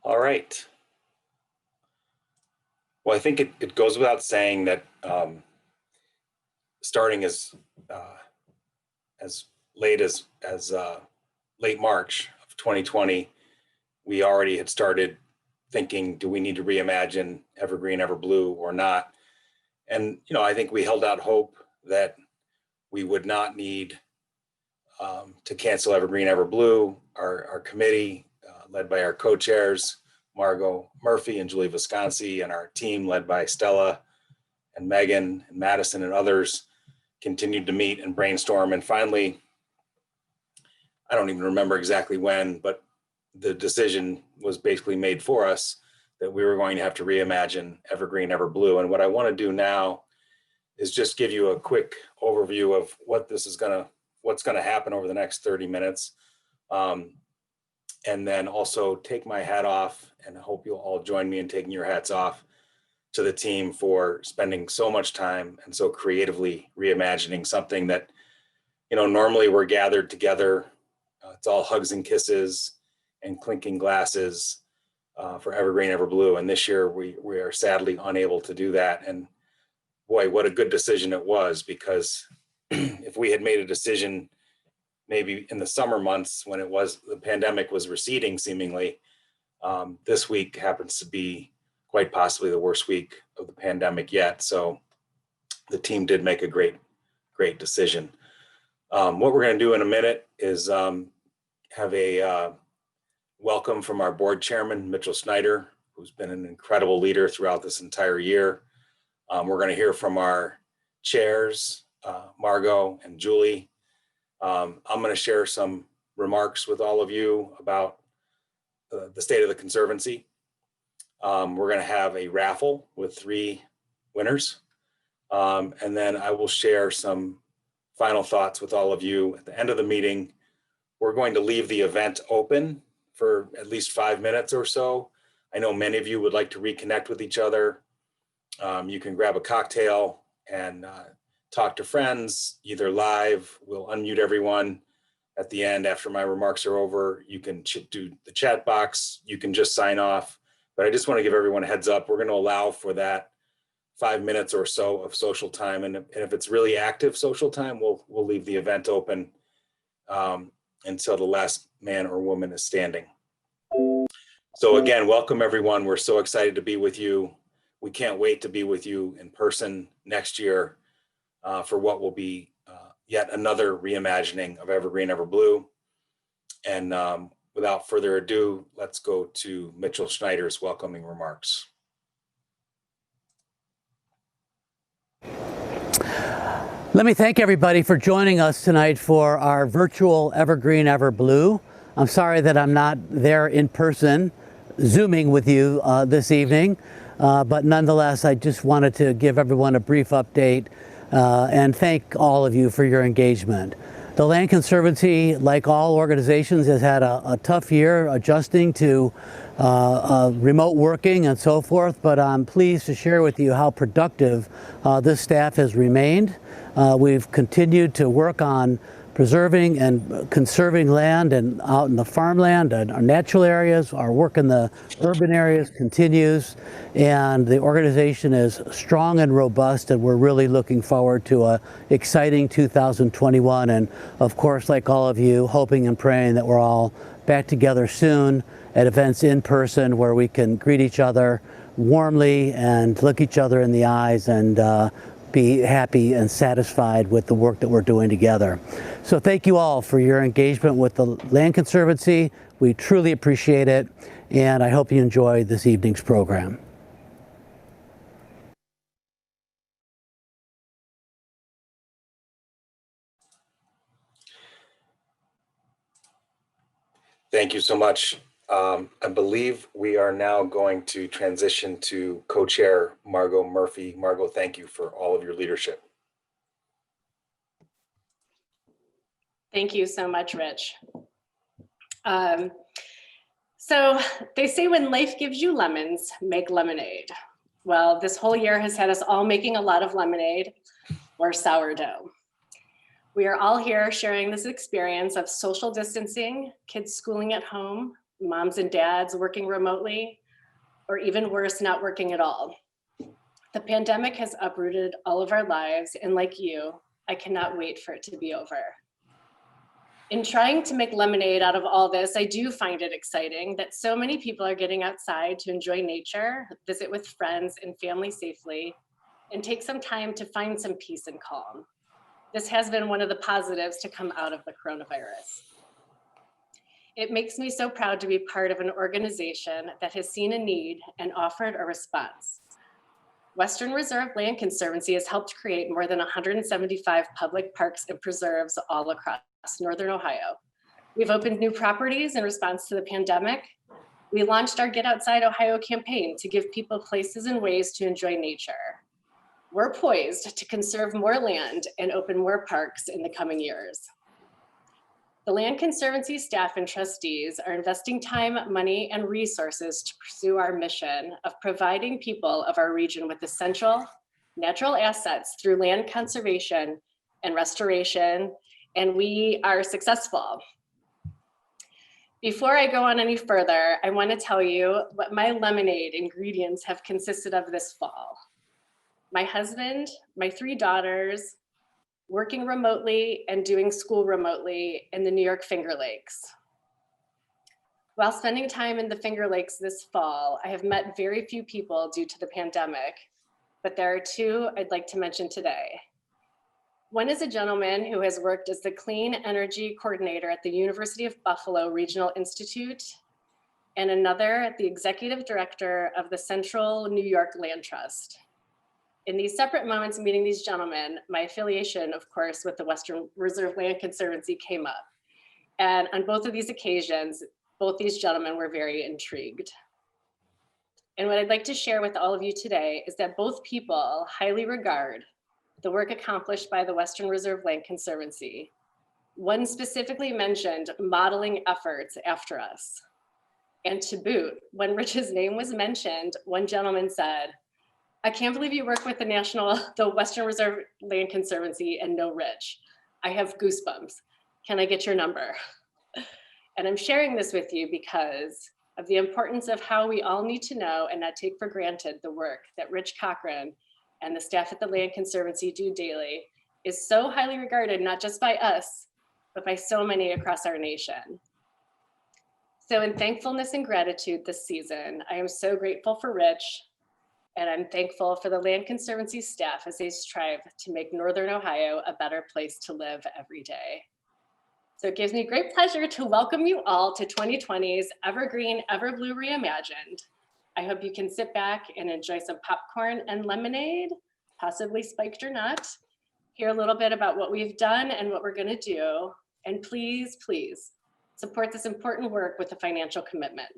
All right. Well, I think it goes without saying that starting uh, as late as late March of 2020, we already had started thinking, do we need to reimagine Evergreen, Everblue or not? And I think we held out hope that we would not need to cancel Evergreen, Everblue. Our committee, led by our co-chairs, Margot Murphy and Julie Visconsi, and our team led by Stella and Megan and Madison and others, continued to meet and brainstorm. And finally, I don't even remember exactly when, but the decision was basically made for us that we were going to have to reimagine Evergreen, Everblue. And what I want to do now is just give you a quick overview of what's going to happen over the next 30 minutes. And then also take my hat off, and I hope you'll all join me in taking your hats off to the team for spending so much time and so creatively reimagining something that, normally we're gathered together. It's all hugs and kisses and clinking glasses for Evergreen, Everblue. And this year we are sadly unable to do that. And boy, what a good decision it was, because if we had made a decision maybe in the summer months when the pandemic was receding seemingly, this week happens to be quite possibly the worst week of the pandemic yet. So the team did make a great decision. What we're going to do in a minute is have a welcome from our board chairman, Mitchell Snyder, who's been an incredible leader throughout this entire year. We're going to hear from our chairs, Margot and Julie. I'm going to share some remarks with all of you about the state of the Conservancy. We're going to have a raffle with 3 winners. And then I will share some final thoughts with all of you at the end of the meeting. We're going to leave the event open for at least 5 minutes or so. I know many of you would like to reconnect with each other. You can grab a cocktail and talk to friends, either live. We'll unmute everyone at the end after my remarks are over. You can do the chat box. You can just sign off. But I just want to give everyone a heads up. We're going to allow for that 5 minutes or so of social time. And if it's really active social time, we'll leave the event open until the last man or woman is standing. So again, welcome everyone. We're so excited to be with you. We can't wait to be with you in person next year for what will be yet another reimagining of Evergreen, Everblue. And without further ado, let's go to Mitchell Schneider's welcoming remarks. Let me thank everybody for joining us tonight for our virtual Evergreen, Everblue. I'm sorry that I'm not there in person, Zooming with you this evening, but nonetheless, I just wanted to give everyone a brief update and thank all of you for your engagement. The Land Conservancy, like all organizations, has had a tough year adjusting to remote working and so forth, but I'm pleased to share with you how productive this staff has remained. We've continued to work on preserving and conserving land and out in the farmland and our natural areas. Our work in the urban areas continues, and the organization is strong and robust, and we're really looking forward to a exciting 2021. And of course, like all of you, hoping and praying that we're all back together soon at events in person where we can greet each other warmly and look each other in the eyes and be happy and satisfied with the work that we're doing together. So thank you all for your engagement with the Land Conservancy. We truly appreciate it, and I hope you enjoy this evening's program. Thank you so much. I believe we are now going to transition to co-chair Margot Murphy. Margot, thank you for all of your leadership. Thank you so much, Rich. So they say when life gives you lemons, make lemonade. Well, this whole year has had us all making a lot of lemonade or sourdough. We are all here sharing this experience of social distancing, kids schooling at home, moms and dads working remotely, or even worse, not working at all. The pandemic has uprooted all of our lives, and like you, I cannot wait for it to be over. In trying to make lemonade out of all this, I do find it exciting that so many people are getting outside to enjoy nature, visit with friends and family safely, and take some time to find some peace and calm. This has been one of the positives to come out of the coronavirus. It makes me so proud to be part of an organization that has seen a need and offered a response. Western Reserve Land Conservancy has helped create more than 175 public parks and preserves all across Northern Ohio. We've opened new properties in response to the pandemic. We launched our Get Outside Ohio campaign to give people places and ways to enjoy nature. We're poised to conserve more land and open more parks in the coming years. The Land Conservancy staff and trustees are investing time, money, and resources to pursue our mission of providing people of our region with essential natural assets through land conservation and restoration, and we are successful. Before I go on any further, I want to tell you what my lemonade ingredients have consisted of this fall. My husband, my 3 daughters, working remotely and doing school remotely in the New York Finger Lakes. While spending time in the Finger Lakes this fall, I have met very few people due to the pandemic, but there are 2 I'd like to mention today. One is a gentleman who has worked as the Clean Energy Coordinator at the University of Buffalo Regional Institute, and another the Executive Director of the Central New York Land Trust. In these separate moments meeting these gentlemen, my affiliation, of course, with the Western Reserve Land Conservancy came up. And on both of these occasions, both these gentlemen were very intrigued. And what I'd like to share with all of you today is that both people highly regard the work accomplished by the Western Reserve Land Conservancy. One specifically mentioned modeling efforts after us. And to boot, when Rich's name was mentioned, one gentleman said, "I can't believe you work with the Western Reserve Land Conservancy and know Rich. I have goosebumps. Can I get your number?" And I'm sharing this with you because of the importance of how we all need to know and not take for granted the work that Rich Cochran and the staff at the Land Conservancy do daily is so highly regarded, not just by us, but by so many across our nation. So in thankfulness and gratitude this season, I am so grateful for Rich, and I'm thankful for the Land Conservancy staff as they strive to make Northern Ohio a better place to live every day. So it gives me great pleasure to welcome you all to 2020's Evergreen, Everblue Reimagined. I hope you can sit back and enjoy some popcorn and lemonade, possibly spiked or not, hear a little bit about what we've done and what we're going to do, and please, please support this important work with a financial commitment.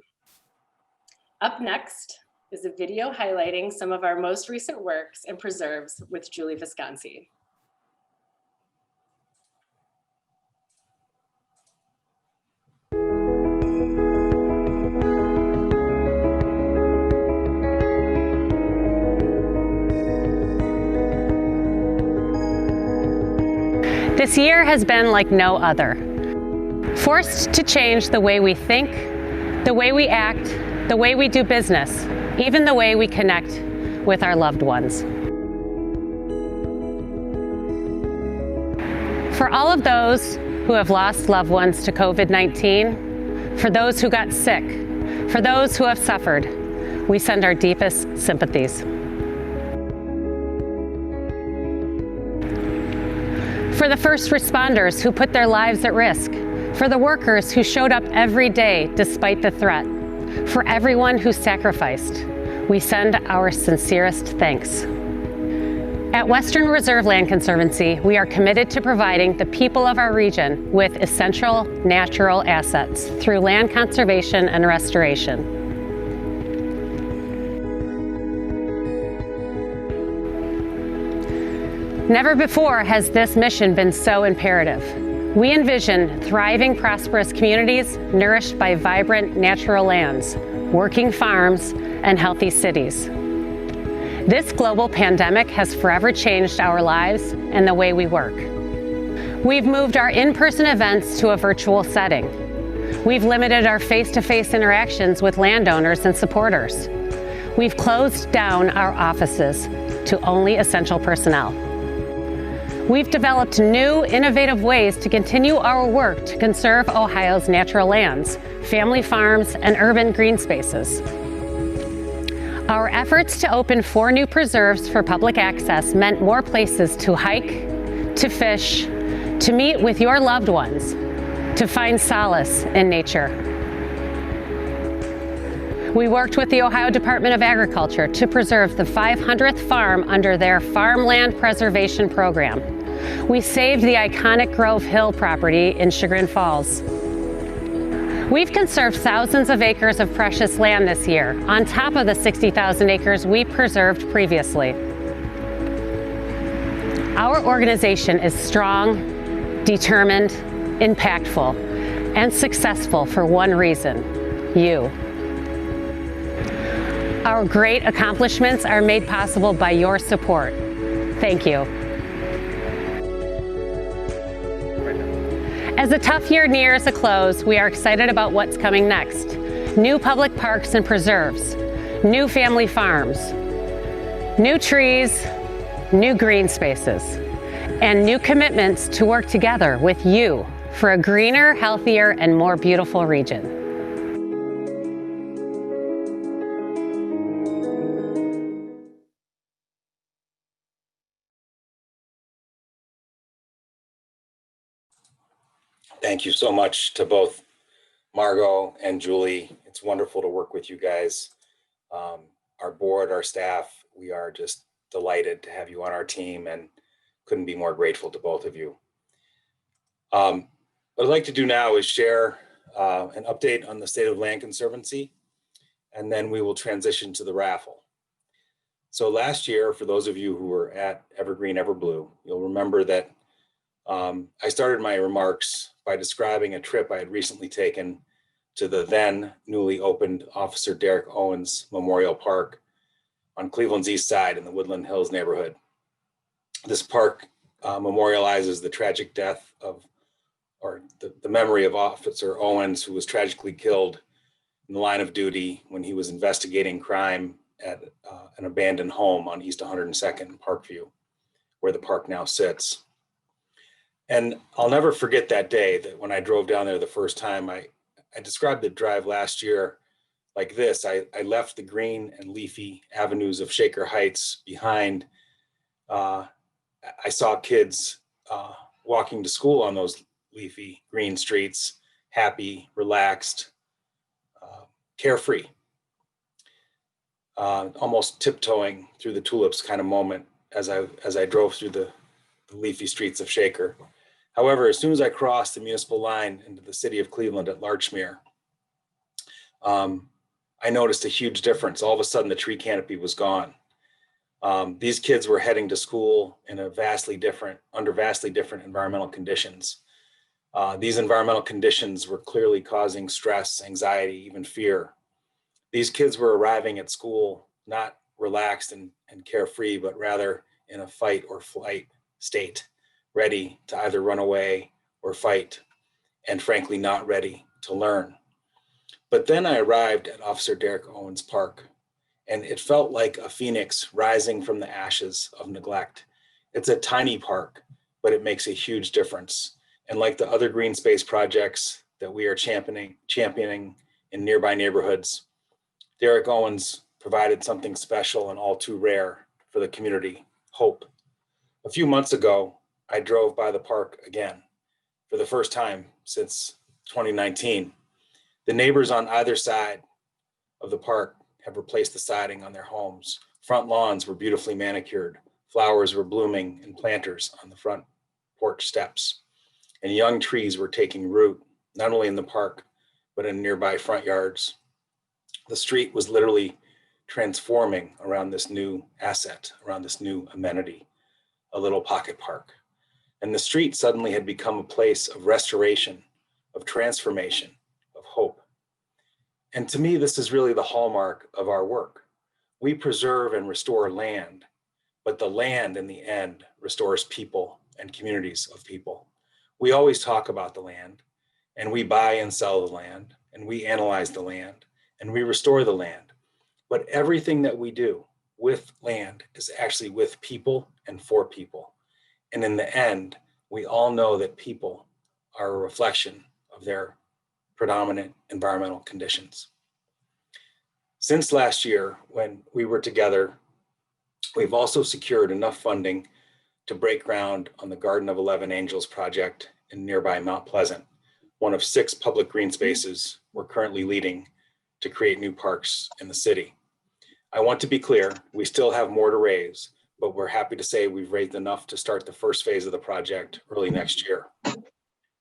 Up next is a video highlighting some of our most recent works and preserves with Julie Visconsi. This year has been like no other. Forced to change the way we think, the way we act, the way we do business, even the way we connect with our loved ones. For all of those who have lost loved ones to COVID-19, for those who got sick, for those who have suffered, we send our deepest sympathies. For the first responders who put their lives at risk, for the workers who showed up every day despite the threat, for everyone who sacrificed, we send our sincerest thanks. At Western Reserve Land Conservancy, we are committed to providing the people of our region with essential natural assets through land conservation and restoration. Never before has this mission been so imperative. We envision thriving, prosperous communities nourished by vibrant natural lands, working farms, and healthy cities. This global pandemic has forever changed our lives and the way we work. We've moved our in-person events to a virtual setting. We've limited our face-to-face interactions with landowners and supporters. We've closed down our offices to only essential personnel. We've developed new, innovative ways to continue our work to conserve Ohio's natural lands, family farms, and urban green spaces. Our efforts to open 4 new preserves for public access meant more places to hike, to fish, to meet with your loved ones, to find solace in nature. We worked with the Ohio Department of Agriculture to preserve the 500th farm under their Farmland Preservation Program. We saved the iconic Grove Hill property in Chagrin Falls. We've conserved thousands of acres of precious land this year, on top of the 60,000 acres we preserved previously. Our organization is strong, determined, impactful, and successful for one reason: you. Our great accomplishments are made possible by your support. Thank you. As the tough year nears a close, we are excited about what's coming next. New public parks and preserves, new family farms, new trees, new green spaces, and new commitments to work together with you for a greener, healthier, and more beautiful region. Thank you so much to both Margot and Julie. It's wonderful to work with you guys. Our board, our staff, we are just delighted to have you on our team and couldn't be more grateful to both of you. What I'd like to do now is share an update on the state of Land Conservancy, and then we will transition to the raffle. So last year, for those of you who were at Evergreen Everblue, you'll remember that I started my remarks by describing a trip I had recently taken to the then newly opened Officer Derek Owens Memorial Park on Cleveland's east side in the Woodland Hills neighborhood. This park memorializes the tragic death of, or the memory of Officer Owens, who was tragically killed in the line of duty when he was investigating crime at an abandoned home on East 102nd in Parkview, where the park now sits. And I'll never forget that day, that when I drove down there the first time. I described the drive last year like this. I left the green and leafy avenues of Shaker Heights behind. I saw kids walking to school on those leafy green streets, happy, relaxed, carefree, almost tiptoeing through the tulips kind of moment as I drove through the leafy streets of Shaker. However, as soon as I crossed the municipal line into the city of Cleveland at Larchmere, I noticed a huge difference. All of a sudden, the tree canopy was gone. These kids were heading to school in under vastly different environmental conditions. These environmental conditions were clearly causing stress, anxiety, even fear. These kids were arriving at school not relaxed and carefree, but rather in a fight or flight state, ready to either run away or fight, and frankly, not ready to learn. But then I arrived at Officer Derek Owens Park, and it felt like a phoenix rising from the ashes of neglect. It's a tiny park, but it makes a huge difference. And like the other green space projects that we are championing in nearby neighborhoods, Derek Owens provided something special and all too rare for the community: hope. A few months ago, I drove by the park again for the first time since 2019. The neighbors on either side of the park have replaced the siding on their homes. Front lawns were beautifully manicured. Flowers were blooming in planters on the front porch steps. And young trees were taking root, not only in the park, but in nearby front yards. The street was literally transforming around this new asset, around this new amenity, a little pocket park. And the street suddenly had become a place of restoration, of transformation, of hope. And to me, this is really the hallmark of our work. We preserve and restore land, but the land in the end restores people and communities of people. We always talk about the land, and we buy and sell the land, and we analyze the land, and we restore the land. But everything that we do with land is actually with people and for people. And in the end, we all know that people are a reflection of their predominant environmental conditions. Since last year, when we were together, we've also secured enough funding to break ground on the Garden of 11 Angels project in nearby Mount Pleasant, one of 6 public green spaces we're currently leading to create new parks in the city. I want to be clear, we still have more to raise, but we're happy to say we've raised enough to start the first phase of the project early next year.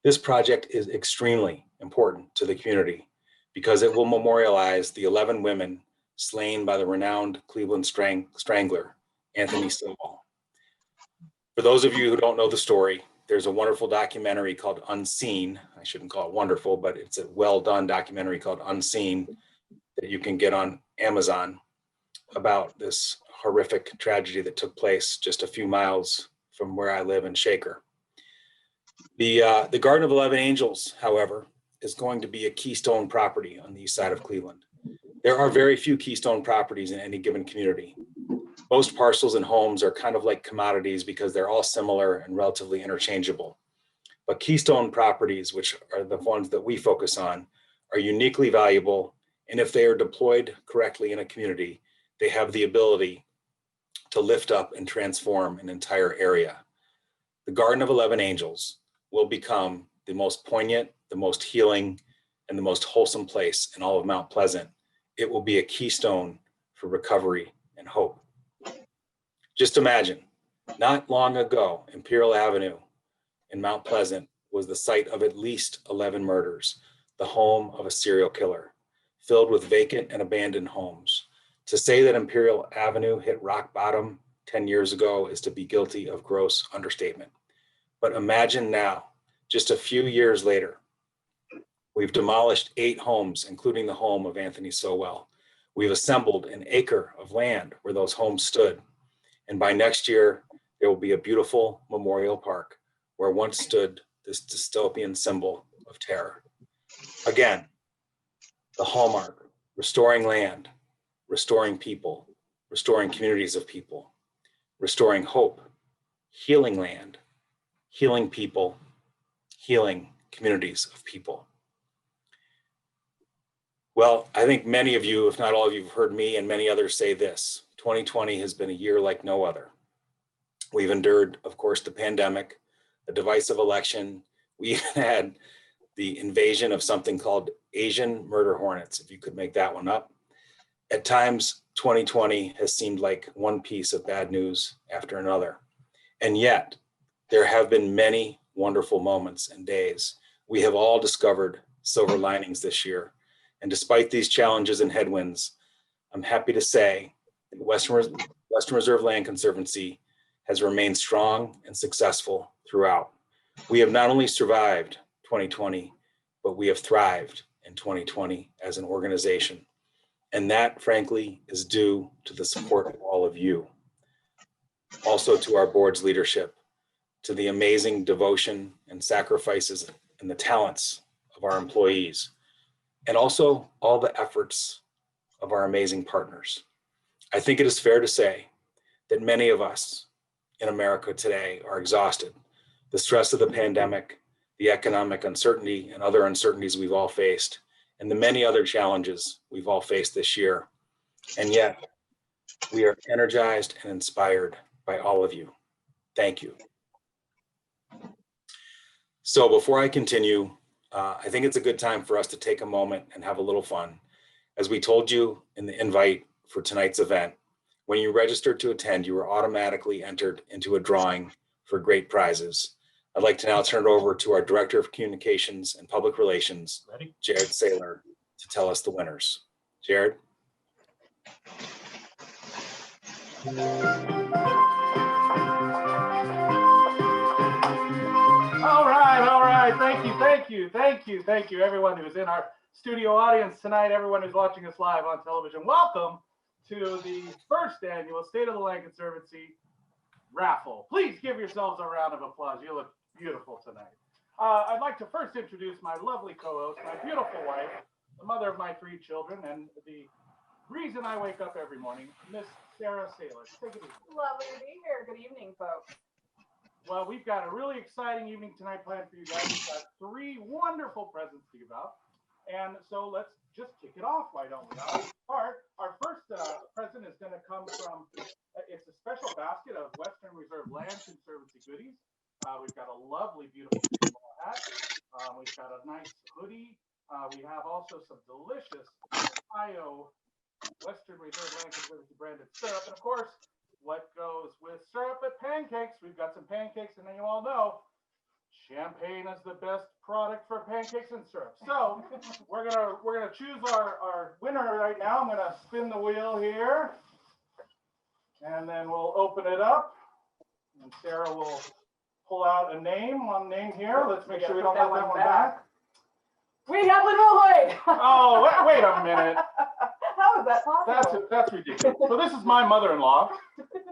This project is extremely important to the community because it will memorialize the 11 women slain by the renowned Cleveland strangler, Anthony Stilwell. For those of you who don't know the story, there's a wonderful documentary called Unseen. I shouldn't call it wonderful, but it's a well-done documentary called Unseen that you can get on Amazon about this horrific tragedy that took place just a few miles from where I live in Shaker. The Garden of 11 Angels, however, is going to be a keystone property on the east side of Cleveland. There are very few keystone properties in any given community. Most parcels and homes are kind of like commodities because they're all similar and relatively interchangeable. But keystone properties, which are the ones that we focus on, are uniquely valuable. And if they are deployed correctly in a community, they have the ability to lift up and transform an entire area. The Garden of 11 Angels will become the most poignant, the most healing, and the most wholesome place in all of Mount Pleasant. It will be a keystone for recovery and hope. Just imagine, not long ago, Imperial Avenue in Mount Pleasant was the site of at least 11 murders, the home of a serial killer, filled with vacant and abandoned homes. To say that Imperial Avenue hit rock bottom 10 years ago is to be guilty of gross understatement. But imagine now, just a few years later, we've demolished 8 homes, including the home of Anthony Stilwell. We've assembled an acre of land where those homes stood. And by next year, there will be a beautiful memorial park where once stood this dystopian symbol of terror. Again, the hallmark, restoring land, restoring people, restoring communities of people, restoring hope, healing land, healing people, healing communities of people. Well, I think many of you, if not all of you, have heard me and many others say this. 2020 has been a year like no other. We've endured, of course, the pandemic, a divisive election. We even had the invasion of something called Asian murder hornets, if you could make that one up. At times, 2020 has seemed like one piece of bad news after another. And yet, there have been many wonderful moments and days. We have all discovered silver linings this year. And despite these challenges and headwinds, I'm happy to say that Western Reserve Land Conservancy has remained strong and successful throughout. We have not only survived 2020, but we have thrived in 2020 as an organization. And that, frankly, is due to the support of all of you. Also to our board's leadership, to the amazing devotion and sacrifices and the talents of our employees, and also all the efforts of our amazing partners. I think it is fair to say that many of us in America today are exhausted. The stress of the pandemic, the economic uncertainty and other uncertainties we've all faced, and the many other challenges we've all faced this year. And yet, we are energized and inspired by all of you. Thank you. So before I continue, I think it's a good time for us to take a moment and have a little fun. As we told you in the invite for tonight's event, when you registered to attend, you were automatically entered into a drawing for great prizes. I'd like to now turn it over to our Director of Communications and Public Relations, Jared Saylor, to tell us the winners. Jared? All right. Thank you, everyone who's in our studio audience tonight, everyone who's watching us live on television. Welcome to the first annual State of the Land Conservancy raffle. Please give yourselves a round of applause. You look beautiful tonight. I'd like to first introduce my lovely co-host, my beautiful wife, the mother of my 3 children, and the reason I wake up every morning, Miss Sarah Saylor. Take it easy. Lovely to be here. Good evening, folks. Well, we've got a really exciting evening tonight planned for you guys. We've got 3 wonderful presents to give out. And so let's just kick it off, why don't we? Our first present is going to come from, it's a special basket of Western Reserve Land Conservancy goodies. We've got a lovely, beautiful baseball hat. We've got a nice hoodie. We have also some delicious Ohio Western Reserve Land Conservancy branded syrup. And of course, what goes with syrup at pancakes? We've got some pancakes, and then you all know champagne is the best product for pancakes and syrup. So we're gonna choose our winner right now. I'm gonna spin the wheel here, and then we'll open it up, and Sarah will pull out a name. One name here. Let's make sure we don't let that one back. We have Linville Lloyd. Oh, wait a minute. How is that possible? That's ridiculous. So this is my mother-in-law,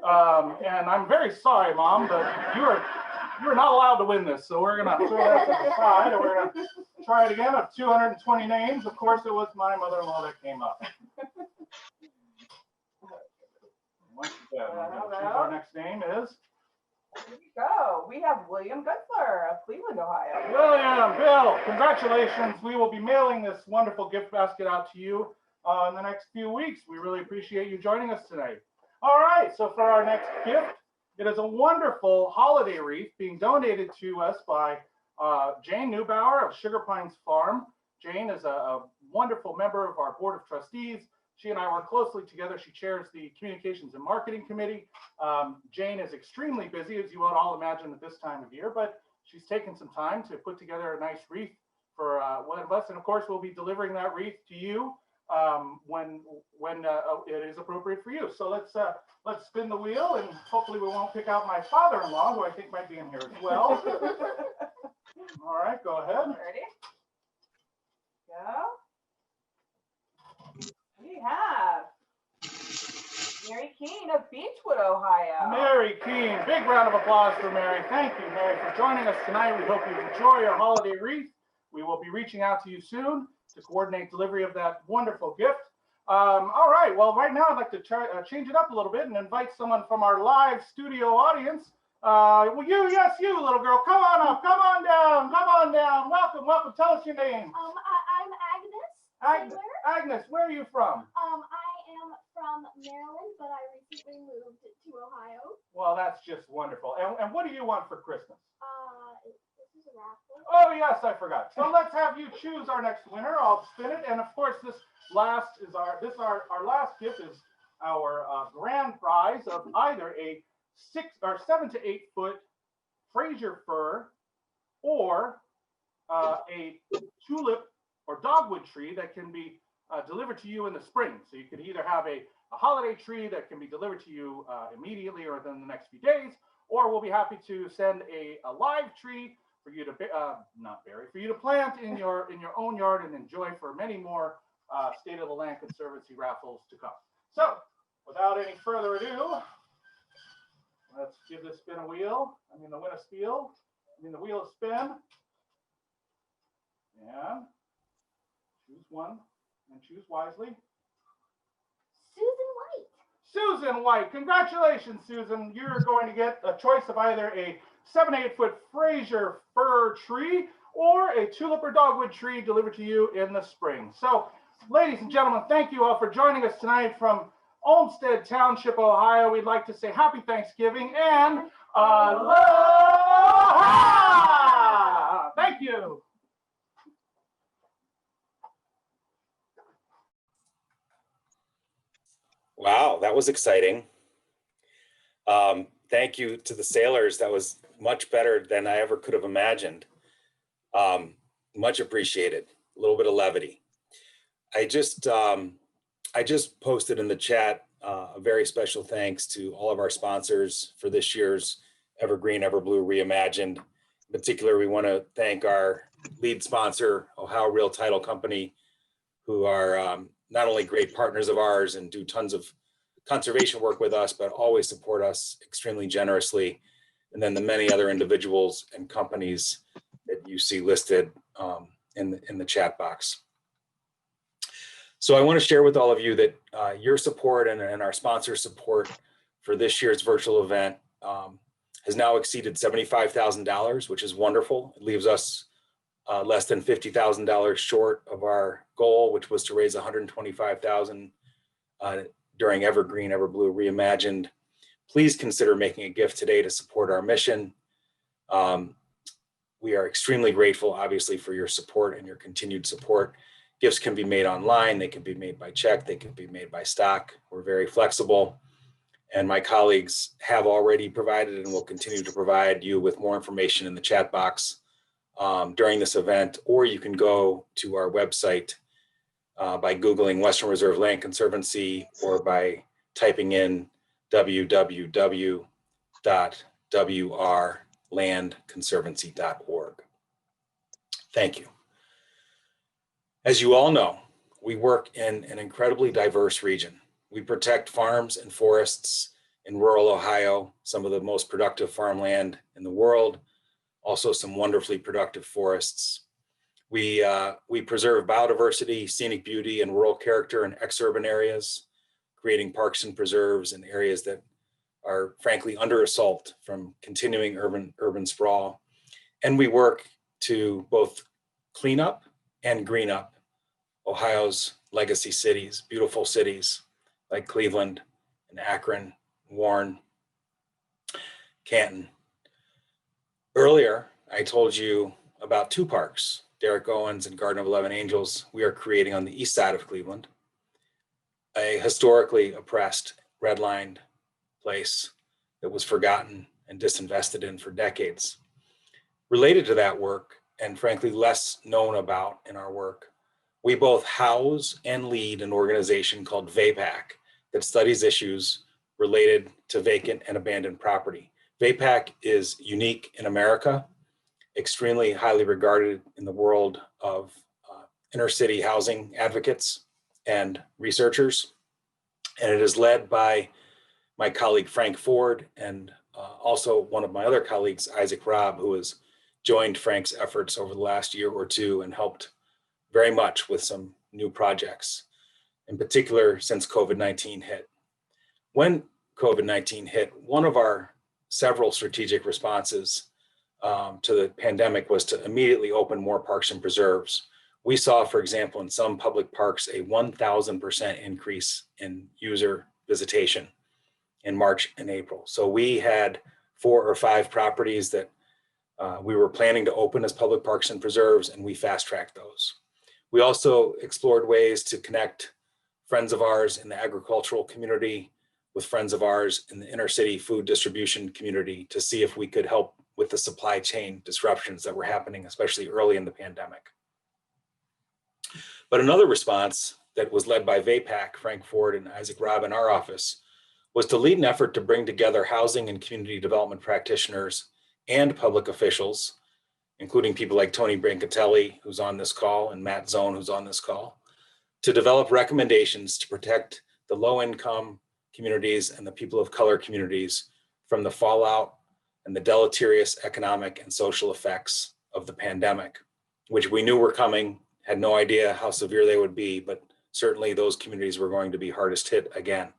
and I'm very sorry, Mom, but you're not allowed to win this. So we're gonna throw that to the side, and we're gonna try it again. Of 220 names, of course, it was my mother-in-law that came up. Once again, we're gonna choose our next name is. Here we go. We have William Gutzler of Cleveland, Ohio. William, Bill, congratulations. We will be mailing this wonderful gift basket out to you in the next few weeks. We really appreciate you joining us tonight. All right, so for our next gift, it is a wonderful holiday wreath being donated to us by Jane Neubauer of Sugar Pines Farm. Jane is a wonderful member of our Board of Trustees. She and I work closely together. She chairs the Communications and Marketing Committee. Jane is extremely busy, as you would all imagine at this time of year, but she's taken some time to put together a nice wreath for one of us. And of course, we'll be delivering that wreath to you when it is appropriate for you. So let's spin the wheel, and hopefully we won't pick out my father-in-law, who I think might be in here as well. All right, go ahead. Ready? Go. We have Mary Keene of Beechwood, Ohio. Mary Keene, big round of applause for Mary. Thank you, Mary, for joining us tonight. We hope you enjoy your holiday wreath. We will be reaching out to you soon to coordinate delivery of that wonderful gift. All right, well, right now I'd like to change it up a little bit and invite someone from our live studio audience. Well, you, little girl, come on up, come on down. Welcome. Tell us your name. I'm Agnes. Agnes, where are you from? I am from Maryland, but I recently moved to Ohio. Well, that's just wonderful. And what do you want for Christmas? This is a raffle. Oh, yes, I forgot. So let's have you choose our next winner. I'll spin it. And of course, our last gift is our grand prize of either a 7 to 8 foot Fraser fir or a tulip or dogwood tree that can be delivered to you in the spring. So you could either have a holiday tree that can be delivered to you immediately or within the next few days, or we'll be happy to send a live tree for you to for you to plant in your own yard and enjoy for many more State of the Land Conservancy raffles to come. So without any further ado, let's give this spin a wheel. The wheel a spin. And choose one and choose wisely. Susan White. Congratulations, Susan. You're going to get a choice of either a 7 to 8 foot Fraser fir tree or a tulip or dogwood tree delivered to you in the spring. So, ladies and gentlemen, thank you all for joining us tonight from Olmsted Township, Ohio. We'd like to say happy Thanksgiving and aloha! Thank you. Wow, that was exciting. Thank you to the sailors. That was much better than I ever could have imagined. Much appreciated. A little bit of levity. I just posted in the chat a very special thanks to all of our sponsors for this year's Evergreen, Everblue Reimagined. In particular, we want to thank our lead sponsor, Ohio Real Title Company, who are not only great partners of ours and do tons of conservation work with us, but always support us extremely generously. And then the many other individuals and companies that that you see listed in the chat box. So I want to share with all of you that your support and our sponsor support for this year's virtual event has now exceeded $75,000, which is wonderful. It leaves us less than $50,000 short of our goal, which was to raise $125,000 during Evergreen, Everblue Reimagined. Please consider making a gift today to support our mission. We are extremely grateful, obviously, for your support and your continued support. Gifts can be made online, they can be made by check, they can be made by stock. We're very flexible. And my colleagues have already provided and will continue to provide you with more information in the chat box during this event, or you can go to our website by Googling Western Reserve Land Conservancy or by typing in www.wrlandconservancy.org. Thank you. As you all know, we work in an incredibly diverse region. We protect farms and forests in rural Ohio, some of the most productive farmland in the world, also some wonderfully productive forests. We preserve biodiversity, scenic beauty, and rural character in exurban areas, creating parks and preserves in areas that are frankly under assault from continuing urban sprawl. And we work to both clean up and green up Ohio's legacy cities, beautiful cities like Cleveland and Akron, Warren, Canton. Earlier, I told you about two parks, Derek Owens and Garden of 11 Angels, we are creating on the east side of Cleveland, a historically oppressed, redlined place that was forgotten and disinvested in for decades. Related to that work, and frankly less known about in our work, we both house and lead an organization called VAPAC that studies issues related to vacant and abandoned property. VAPAC is unique in America, extremely highly regarded in the world of inner city housing advocates and researchers. And it is led by my colleague, Frank Ford, and also one of my other colleagues, Isaac Robb, who has joined Frank's efforts over the last year or two and helped very much with some new projects, in particular since COVID-19 hit. When COVID-19 hit, one of our several strategic responses to the pandemic was to immediately open more parks and preserves. We saw, for example, in some public parks, a 1,000% increase in user visitation in March and April. So we had 4 or 5 properties that we were planning to open as public parks and preserves, and we fast-tracked those. We also explored ways to connect friends of ours in the agricultural community with friends of ours in the inner city food distribution community to see if we could help with the supply chain disruptions that were happening, especially early in the pandemic. But another response that was led by VAPAC, Frank Ford and Isaac Robb in our office, was to lead an effort to bring together housing and community development practitioners and public officials, including people like Tony Brancatelli, who's on this call, and Matt Zone, who's on this call, to develop recommendations to protect the low-income communities and the people of color communities from the fallout and the deleterious economic and social effects of the pandemic, which we knew were coming, had no idea how severe they would be, but certainly those communities were going to be hardest hit again.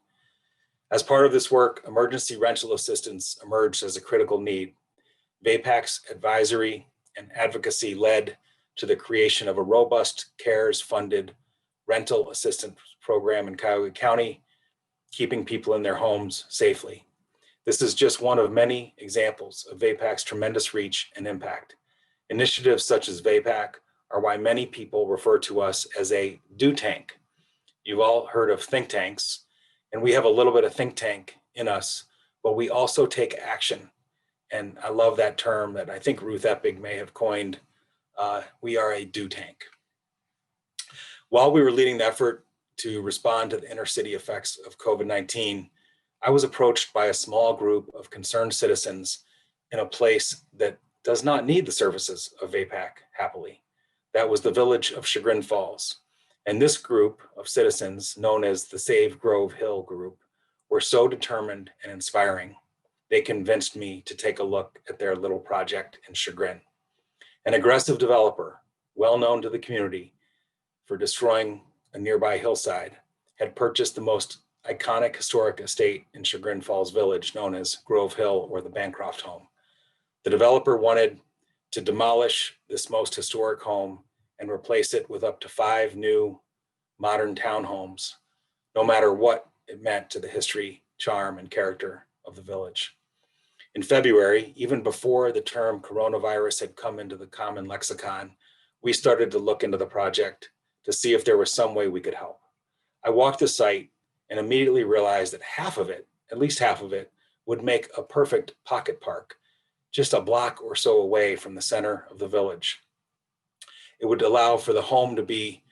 As part of this work, emergency rental assistance emerged as a critical need. VAPAC's advisory and advocacy led to the creation of a robust CARES-funded rental assistance program in Cuyahoga County, keeping people in their homes safely. This is just one of many examples of VAPAC's tremendous reach and impact. Initiatives such as VAPAC are why many people refer to us as a do tank. You've all heard of think tanks, and we have a little bit of think tank in us, but we also take action. And I love that term that I think Ruth Eppig may have coined. We are a do tank. While we were leading the effort to respond to the inner city effects of COVID-19, I was approached by a small group of concerned citizens in a place that does not need the services of VAPAC, happily. That was the village of Chagrin Falls. And this group of citizens, known as the Save Grove Hill group, were so determined and inspiring, they convinced me to take a look at their little project in Chagrin. An aggressive developer, well known to the community for destroying a nearby hillside, had purchased the most iconic historic estate in Chagrin Falls Village, known as Grove Hill or the Bancroft home. The developer wanted to demolish this most historic home and replace it with up to 5 new modern townhomes, no matter what it meant to the history, charm, and character of the village. In February, even before the term coronavirus had come into the common lexicon, we started to look into the project to see if there was some way we could help. I walked the site and immediately realized that half of it, at least half of it, would make a perfect pocket park, just a block or so away from the center of the village. It would allow for the home to be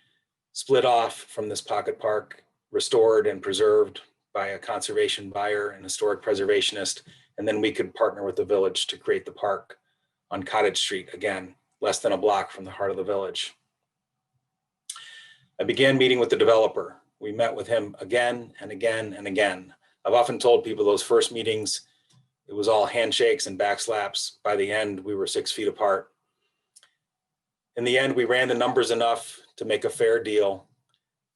split off from this pocket park, restored and preserved by a conservation buyer and historic preservationist, and then we could partner with the village to create the park on Cottage Street, again, less than a block from the heart of the village. I began meeting with the developer. We met with him again and again and again. I've often told people those first meetings, it was all handshakes and backslaps. By the end, we were 6 feet apart. In the end, we ran the numbers enough to make a fair deal.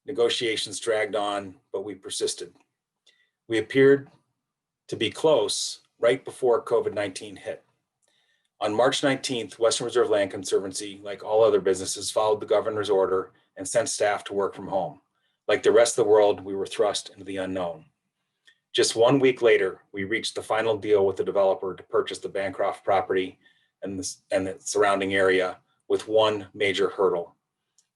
Negotiations dragged on, but we persisted. We appeared to be close right before COVID-19 hit. On March 19th, Western Reserve Land Conservancy, like all other businesses, followed the governor's order and sent staff to work from home. Like the rest of the world, we were thrust into the unknown. Just 1 week later, we reached the final deal with the developer to purchase the Bancroft property and the surrounding area with one major hurdle.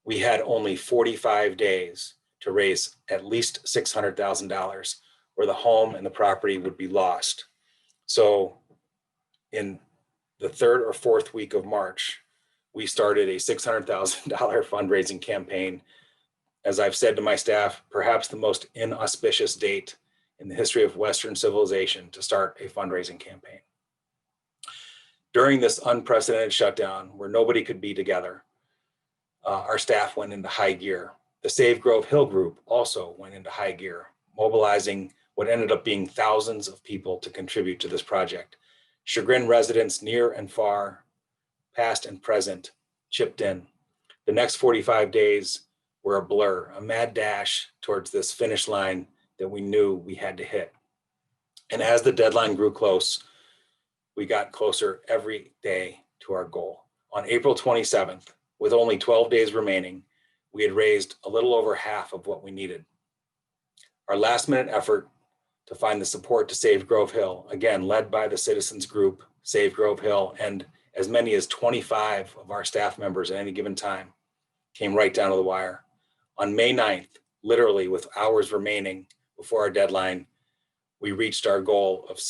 We had only 45 days to raise at least $600,000, or the home and the property would be lost. So in the 3rd or 4th week of March, we started a $600,000 fundraising campaign. As I've said to my staff, perhaps the most inauspicious date in the history of Western civilization to start a fundraising campaign. During this unprecedented shutdown where nobody could be together, our staff went into high gear. The Save Grove Hill group also went into high gear, mobilizing what ended up being thousands of people to contribute to this project. Chagrin residents near and far, past and present, chipped in. The next 45 days were a blur, a mad dash towards this finish line that we knew we had to hit. And as the deadline grew close, we got closer every day to our goal. On April 27th, with only 12 days remaining, we had raised a little over half of what we needed. Our last minute effort to find the support to Save Grove Hill, again, led by the citizens group, Save Grove Hill, and as many as 25 of our staff members at any given time, came right down to the wire. On May 9th, literally with hours remaining before our deadline, we reached our goal of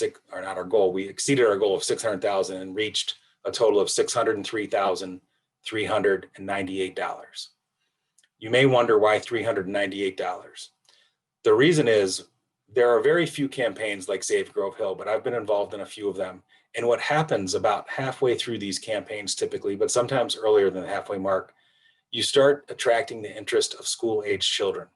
we exceeded our goal of 600,000 and reached a total of $603,398. You may wonder why $398. The reason is there are very few campaigns like Save Grove Hill, but I've been involved in a few of them. And what happens about halfway through these campaigns typically, but sometimes earlier than the halfway mark, you start attracting the interest of school-aged children.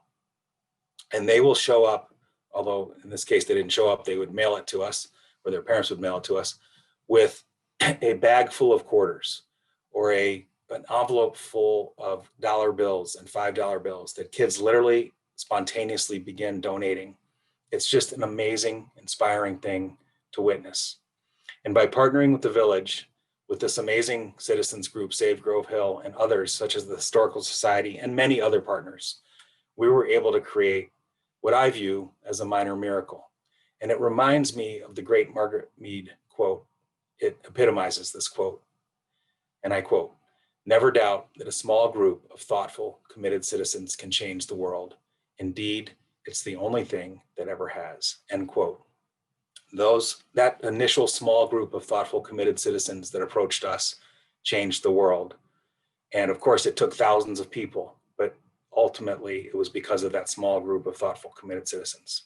And they will show up, although in this case they didn't show up, they would mail it to us, or their parents would mail it to us, with a bag full of quarters or an envelope full of dollar bills and $5 bills that kids literally spontaneously begin donating. It's just an amazing, inspiring thing to witness. And by partnering with the village, with this amazing citizens group, Save Grove Hill, and others such as the Historical Society and many other partners, we were able to create what I view as a minor miracle. And it reminds me of the great Margaret Mead quote. It epitomizes this quote. And I quote, "Never doubt that a small group of thoughtful, committed citizens can change the world. Indeed, it's the only thing that ever has," end quote. That initial small group of thoughtful, committed citizens that approached us changed the world. And of course, it took thousands of people, but ultimately it was because of that small group of thoughtful, committed citizens.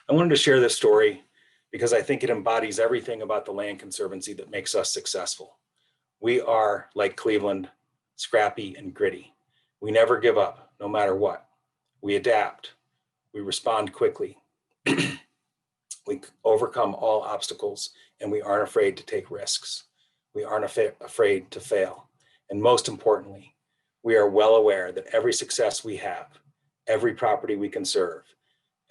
I wanted to share this story because I think it embodies everything about the Land Conservancy that makes us successful. We are, like Cleveland, scrappy and gritty. We never give up, no matter what. We adapt. We respond quickly. We overcome all obstacles, and we aren't afraid to take risks. We aren't afraid to fail. And most importantly, we are well aware that every success we have, every property we conserve,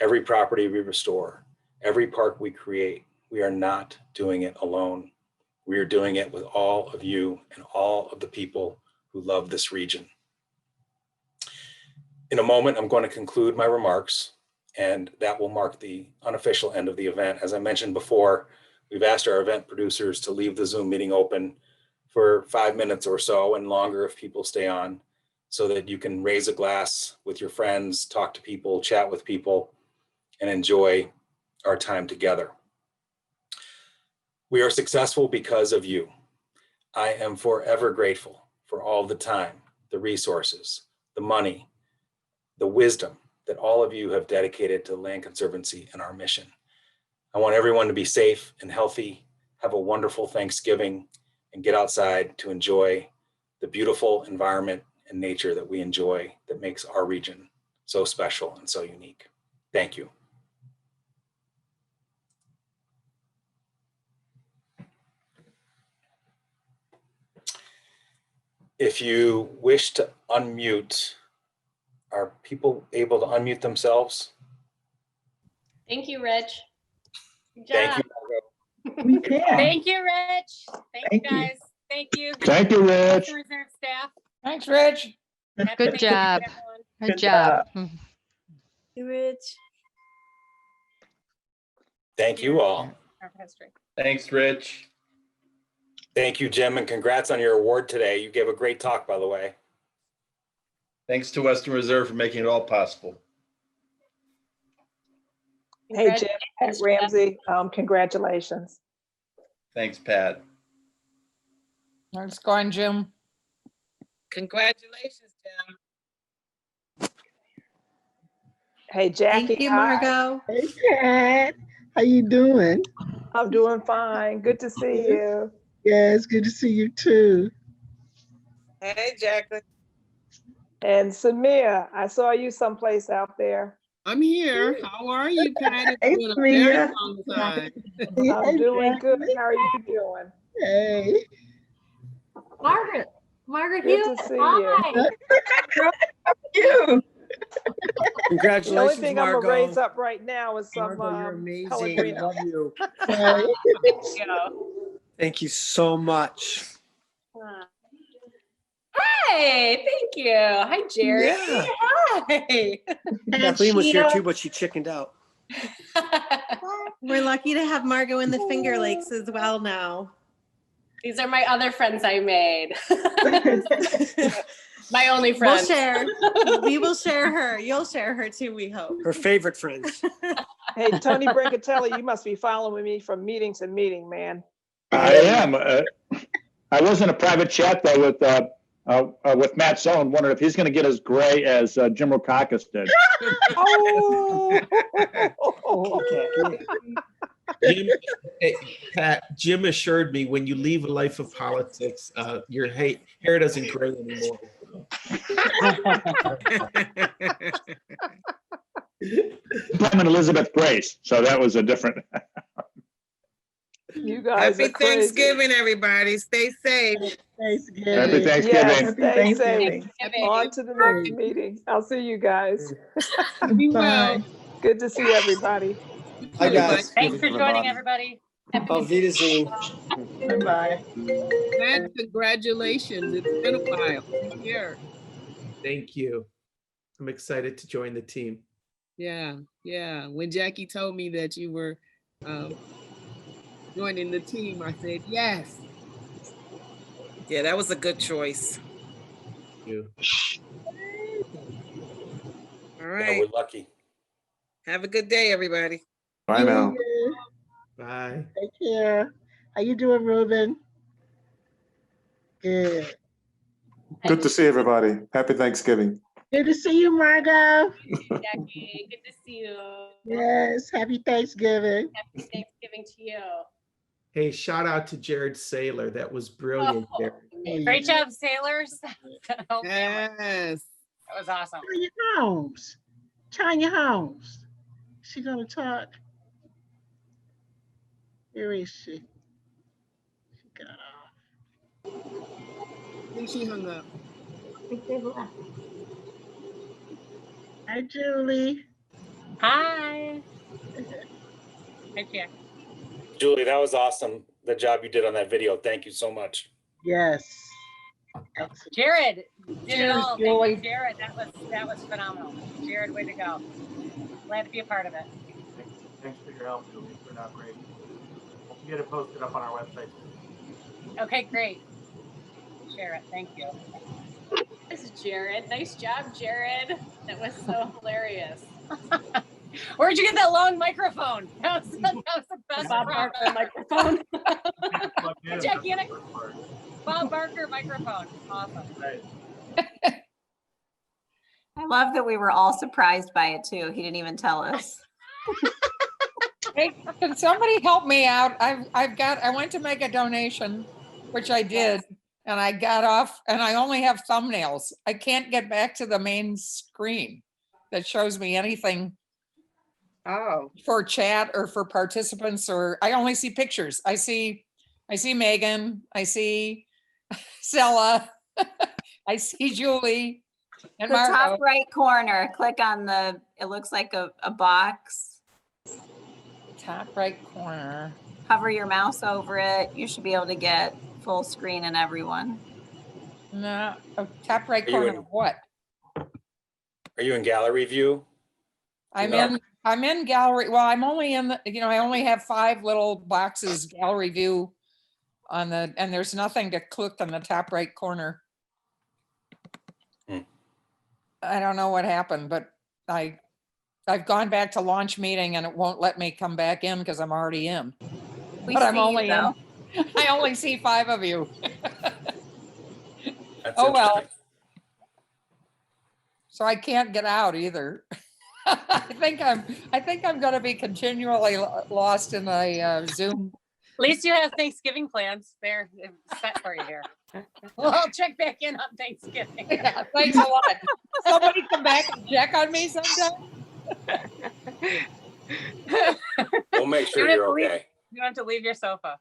every property we restore, every park we create, we are not doing it alone. We are doing it with all of you and all of the people who love this region. In a moment, I'm going to conclude my remarks, and that will mark the unofficial end of the event. As I mentioned before, we've asked our event producers to leave the Zoom meeting open for 5 minutes or so and longer if people stay on, so that you can raise a glass with your friends, talk to people, chat with people, and enjoy our time together. We are successful because of you. I am forever grateful for all the time, the resources, the money, the wisdom that all of you have dedicated to Land Conservancy and our mission. I want everyone to be safe and healthy, have a wonderful Thanksgiving, and get outside to enjoy the beautiful environment and nature that we enjoy that makes our region so special and so unique. Thank you. If you wish to unmute, are people able to unmute themselves? Thank you, Rich. Good Thank job. you. We can. Thank you, Rich. Thank you, Thank you. guys. Thank you. Thank you, Rich. Customer Reserve staff. Thanks, Rich. Happy Good Thanksgiving, job. everyone. Good job. Rich. Thank you all. Our history. Thanks, Rich. Thank you, Jim, and congrats on your award today. You gave a great talk, by the way. Thanks to Western Reserve for making it all possible. Hey, Jim, Pat Ramsey, congratulations. Thanks, Pat. Nice going, Jim. Congratulations, Jim. Hey, Jackie. Thank you, hi. Margot. Hey, Pat. How you doing? I'm doing fine. Good to see you. Yes, good to see you too. Hey, Jacqueline. And Samir, I saw you someplace out there. I'm here. How are you, Pat? Hey, It's been a very Samir. long time. I'm doing Jackie. good. How are you doing? Hey. Margaret Good Hughes, to see hi. You. The only thing I'm gonna raise up right now is some Margot, you're amazing. I Pellegrino. love you. Hey. Thank you so much. Hey, thank you. Hi, Jerry. Yeah. Hi. Kathleen was here too, but she chickened out. We're lucky to have Margot in the Finger Lakes as well now. These are my other friends I made. My only We'll friends. share. We will share her. You'll share her too, we hope. Her favorite friends. Hey, Tony Brincatelli, you must be following me from meeting to meeting, man. I am. I was in a private chat though with Matt Sullivan, wondering if he's going to get as gray as Jim Rokakis did. Oh. Okay. Jim assured me when you leave a life of politics, your hair doesn't gray anymore. I'm an Elizabeth Grace, so that was a different. You guys Happy are crazy. Thanksgiving, everybody. Stay safe. Thanksgiving. Happy Thanksgiving. Yes, Happy stay safe. Thanksgiving. On to the next meeting. I'll see you guys. Be Bye. well. Good to see everybody. Hi, guys. Thanks for joining, everybody. Auf Wiedersehen. Bye-bye. Matt, congratulations. It's been a while. Here. Thank you. I'm excited to join the team. Yeah. When Jackie told me that you were joining the team, I said yes. Yeah, that was a good choice. Thank you. All Yeah, right. we're lucky. Have a good day, everybody. Bye now. Bye. Take care. How you doing, Ruben? Good. Good to see everybody. Happy Thanksgiving. Good to see you, Margot. Jackie, good to see you. Yes, happy Thanksgiving. Happy Thanksgiving to you. Hey, shout out to Jared Saylor. That was brilliant, Oh, Jared. Great job, sailors. Yes. That was awesome. Tanya Holmes. Tanya Holmes. She gonna talk? Where is she? She got off. think she hung up. Hi, Julie. Hi. Hi, Jack. Julie, that was awesome. The job you did on that video. Thank you so much. Yes. Jared did it Cheers, all. Thank Julie. you, Jared. That was phenomenal. Jared, way to go. Glad to be a part of it. Thanks for your help, Julie. It turned out great. We'll get it posted up on our website. Okay, great. Share it. Thank you. This is Jared. Nice job, Jared. That was so hilarious. Where'd you get that long microphone? That was the best Bob part. Barker microphone. Gigantic Bob Barker microphone. Awesome. Right. I love that we were all surprised by it too. He didn't even tell us. Hey, can somebody help me out? I went to make a donation, which I did, and I got off and I only have thumbnails. I can't get back to the main screen that shows me anything. Oh. For chat or for participants, or I only see pictures. I see Megan, I see Stella, I see Julie and The top Margo. right corner, click on it looks like a box. Top right corner. Hover your mouse over it. You should be able to get full screen and everyone. No, top right Are you corner in- of what? Are you in gallery view? I'm in gallery. Well, I'm only in I only have 5 little boxes gallery view and there's nothing to click on the top right corner. I don't know what happened, but I've gone back to launch meeting and it won't let me come back in because I'm already in. We But I'm see you, only though. in. I only see 5 of you. That's Oh well. interesting. So I can't get out either. I think I'm going to be continually lost in a Zoom. At least you have Thanksgiving plans. They're set for you here. Well, I'll check back in on Thanksgiving. Yeah, thanks a lot. Somebody come back and check on me sometime. We'll make sure You don't have you're to leave- okay. You don't have to leave your sofa.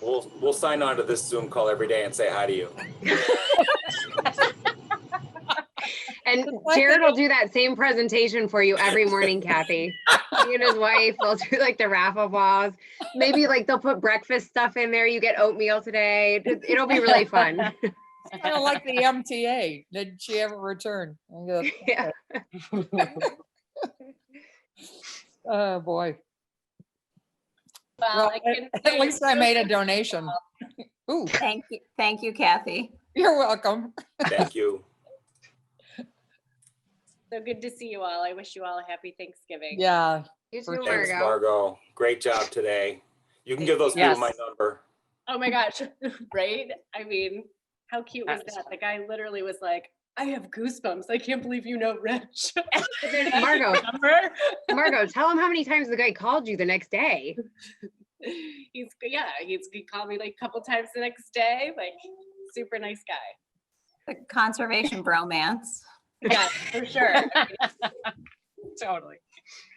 We'll sign on to this Zoom call every day and say hi to you. And Jared will do that same presentation for you every morning, Kathy. He and his wife will do like the raffle balls. Maybe like they'll put breakfast stuff in there. You get oatmeal today. It'll be really fun. Kind of like the MTA. Did she ever return? Yeah. Oh boy. Well, At least I made a donation. Ooh. Thank you, Kathy. You're welcome. Thank you. So good to see you all. I wish you all a happy Thanksgiving. Yeah. You too, Thanks, Margo. Margo. Great job today. You can give those people my number. Oh my gosh, right? I mean, how cute was that? The guy literally was like, I have goosebumps. I can't believe you know Rich. Margo, tell him how many times the guy called you the next day. He called me like a couple times the next day. Like, super nice guy. The conservation bromance. Yeah, for sure. Totally.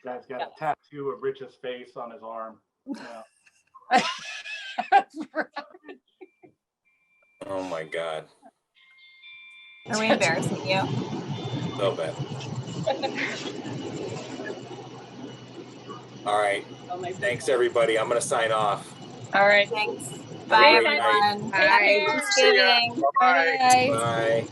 Guy's got a tattoo of Rich's face on his arm. Yeah. Oh my God. Are we embarrassing you? So bad. All right. Thanks, everybody. I'm going to sign off. All right. Thanks. Bye, Great night. everyone. Bye. Happy Thanksgiving. Bye. Bye.